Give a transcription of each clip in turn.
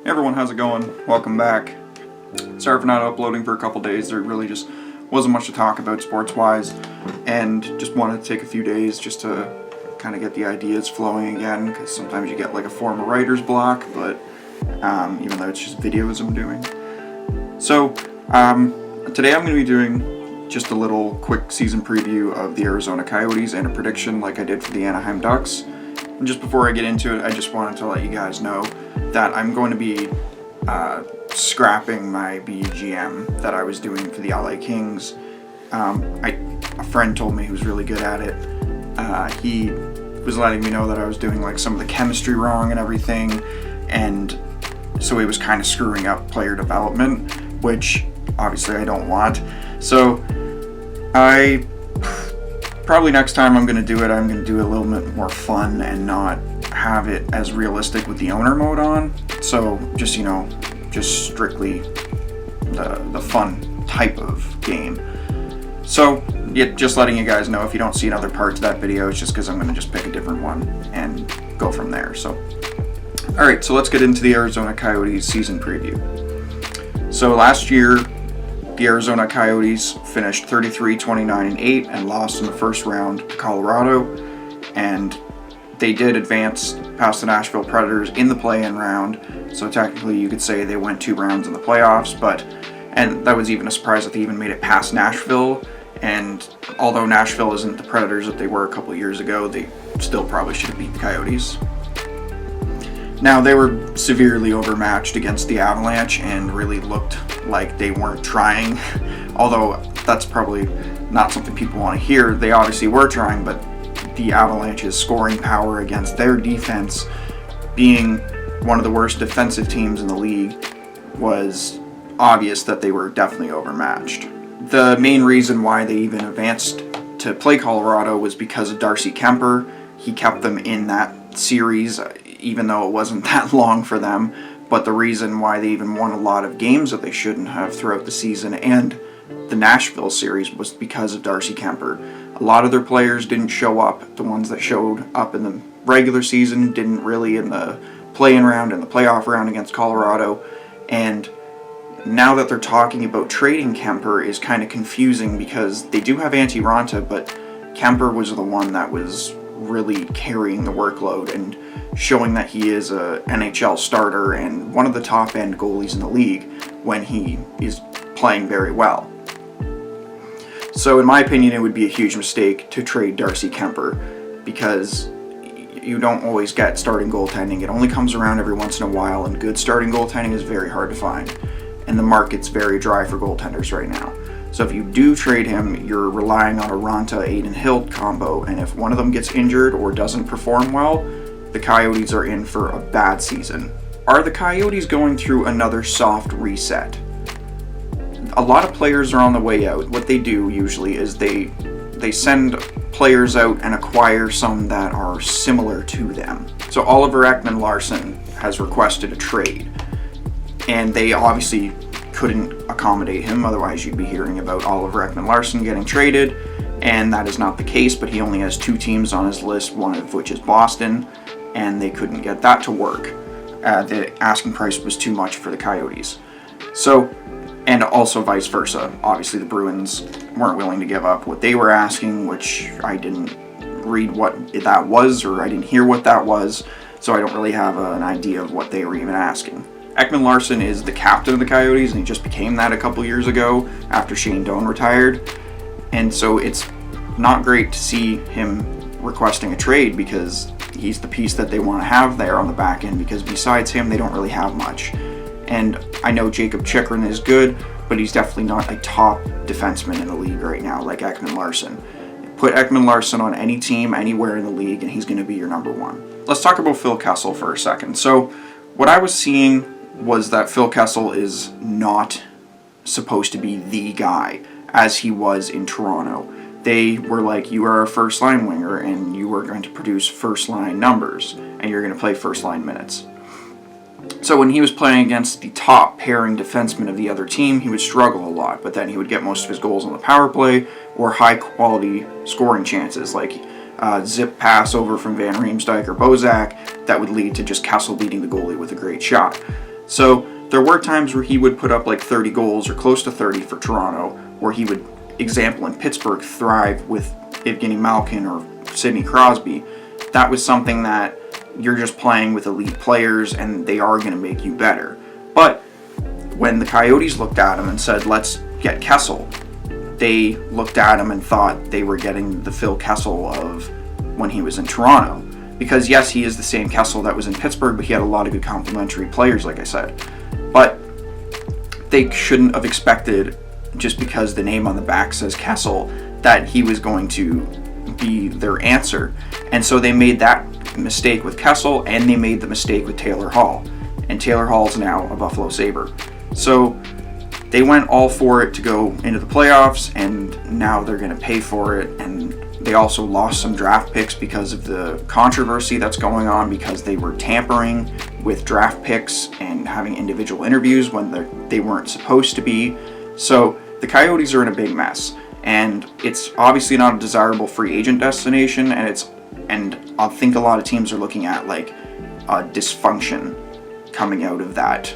Hey everyone, how's it going? Welcome back. Sorry for not uploading for a couple days. There really just wasn't much to talk about sports-wise, and just wanted to take a few days just to kind of get the ideas flowing again, because sometimes you get like a form of writer's block, but even though it's just videos I'm doing. So today I'm going to be doing just a little quick season preview of the Arizona Coyotes and a prediction like I did for the Anaheim Ducks. And just before I get into it, I just wanted to let you guys know that I'm going to be scrapping my BGM that I was doing for the LA Kings. A friend told me he was really good at it. He was letting me know that I was doing like some of the chemistry wrong and everything, and so he was kind of screwing up player development, which obviously I don't want. So probably next time I'm going to do it, I'm going to do it a little bit more fun and not have it as realistic with the owner mode on. So just, just strictly the fun type of game. So yeah, just letting you guys know, if you don't see another part to that video, it's just because I'm going to just pick a different one and go from there. So alright, so let's get into the Arizona Coyotes season preview. So last year, the Arizona Coyotes finished 33-29-8 and lost in the first round to Colorado, and they did advance past the Nashville Predators in the play-in round, so technically you could say they went 2 rounds in the playoffs, and that was even a surprise that they even made it past Nashville. And although Nashville isn't the Predators that they were a couple years ago, they still probably should have beat the Coyotes. Now, they were severely overmatched against the Avalanche and really looked like they weren't trying, although that's probably not something people want to hear. They obviously were trying, but the Avalanche's scoring power against their defense, being one of the worst defensive teams in the league, was obvious that they were definitely overmatched. The main reason why they even advanced to play Colorado was because of Darcy Kuemper. He kept them in that series, even though it wasn't that long for them. But the reason why they even won a lot of games that they shouldn't have throughout the season and the Nashville series was because of Darcy Kuemper. A lot of their players didn't show up. The ones that showed up in the regular season didn't really in the play-in round and the playoff round against Colorado. And now that they're talking about trading Kuemper is kind of confusing, because they do have Antti Raanta, but Kuemper was the one that was really carrying the workload and showing that he is a NHL starter and one of the top end goalies in the league when he is playing very well. So in my opinion, it would be a huge mistake to trade Darcy Kuemper, because you don't always get starting goaltending. It only comes around every once in a while, and good starting goaltending is very hard to find, and the market's very dry for goaltenders right now. So if you do trade him, you're relying on a Raanta-Adin Hill combo, and if one of them gets injured or doesn't perform well, the Coyotes are in for a bad season. Are the Coyotes going through another soft reset? A lot of players are on the way out. What they do usually is they send players out and acquire some that are similar to them. So Oliver Ekman-Larsson has requested a trade, and they obviously couldn't accommodate him, otherwise you'd be hearing about Oliver Ekman-Larsson getting traded, and that is not the case. But he only has 2 teams on his list, one of which is Boston, and they couldn't get that to work. The asking price was too much for the Coyotes. So, and also vice versa. Obviously the Bruins weren't willing to give up what they were asking, which I didn't read what that was, or I didn't hear what that was, so I don't really have an idea of what they were even asking. Ekman-Larsson is the captain of the Coyotes, and he just became that a couple years ago after Shane Doan retired. And so it's not great to see him requesting a trade, because he's the piece that they want to have there on the back end, because besides him, they don't really have much. And I know Jacob Chychrun is good, but he's definitely not a top defenseman in the league right now like Ekman-Larsson. Put Ekman-Larsson on any team, anywhere in the league, and he's going to be your number 1. Let's talk about Phil Kessel for a second. So what I was seeing was that Phil Kessel is not supposed to be the guy as he was in Toronto. They were like, you are a first-line winger, and you are going to produce first-line numbers, and you're going to play first-line minutes. So when he was playing against the top pairing defenseman of the other team, he would struggle a lot, but then he would get most of his goals on the power play or high-quality scoring chances, like zip pass over from Van Riemsdyk or Bozak that would lead to just Kessel beating the goalie with a great shot. So there were times where he would put up like 30 goals or close to 30 for Toronto, where he would, example in Pittsburgh, thrive with Evgeny Malkin or Sidney Crosby. That was something that you're just playing with elite players and they are going to make you better. But when the Coyotes looked at him and said, let's get Kessel, they looked at him and thought they were getting the Phil Kessel of when he was in Toronto. Because yes, he is the same Kessel that was in Pittsburgh, but he had a lot of good complementary players, like I said. But they shouldn't have expected, just because the name on the back says Kessel, that he was going to be their answer. And so they made that mistake with Kessel, and they made the mistake with Taylor Hall. And Taylor Hall is now a Buffalo Sabre. So they went all for it to go into the playoffs, and now they're going to pay for it. And they also lost some draft picks because of the controversy that's going on, because they were tampering with draft picks and having individual interviews when they weren't supposed to be. So the Coyotes are in a big mess, and it's obviously not a desirable free agent destination, and I think a lot of teams are looking at like dysfunction coming out of that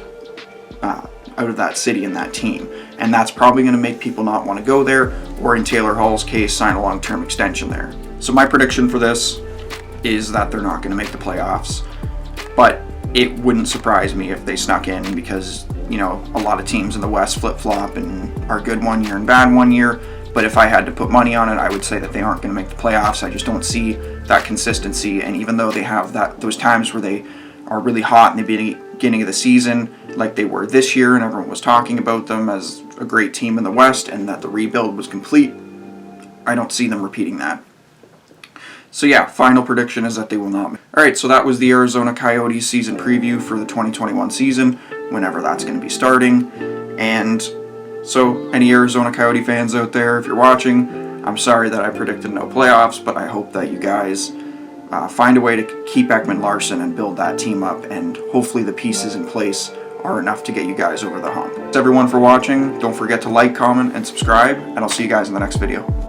city and that team, and that's probably going to make people not want to go there, or in Taylor Hall's case, sign a long-term extension there. So my prediction for this is that they're not going to make the playoffs, but it wouldn't surprise me if they snuck in, because a lot of teams in the West flip-flop and are good one year and bad one year. But if I had to put money on it, I would say that they aren't going to make the playoffs. I just don't see that consistency, and even though they have those times where they are really hot in the beginning of the season, like they were this year, and everyone was talking about them as a great team in the West and that the rebuild was complete, I don't see them repeating that. So yeah, final prediction is that they will not. Alright, so that was the Arizona Coyotes season preview for the 2021 season, whenever that's going to be starting. And so any Arizona Coyote fans out there, if you're watching, I'm sorry that I predicted no playoffs, but I hope that you guys find a way to keep Ekman-Larsson and build that team up, and hopefully the pieces in place are enough to get you guys over the hump. Thanks everyone for watching. Don't forget to like, comment, and subscribe, and I'll see you guys in the next video.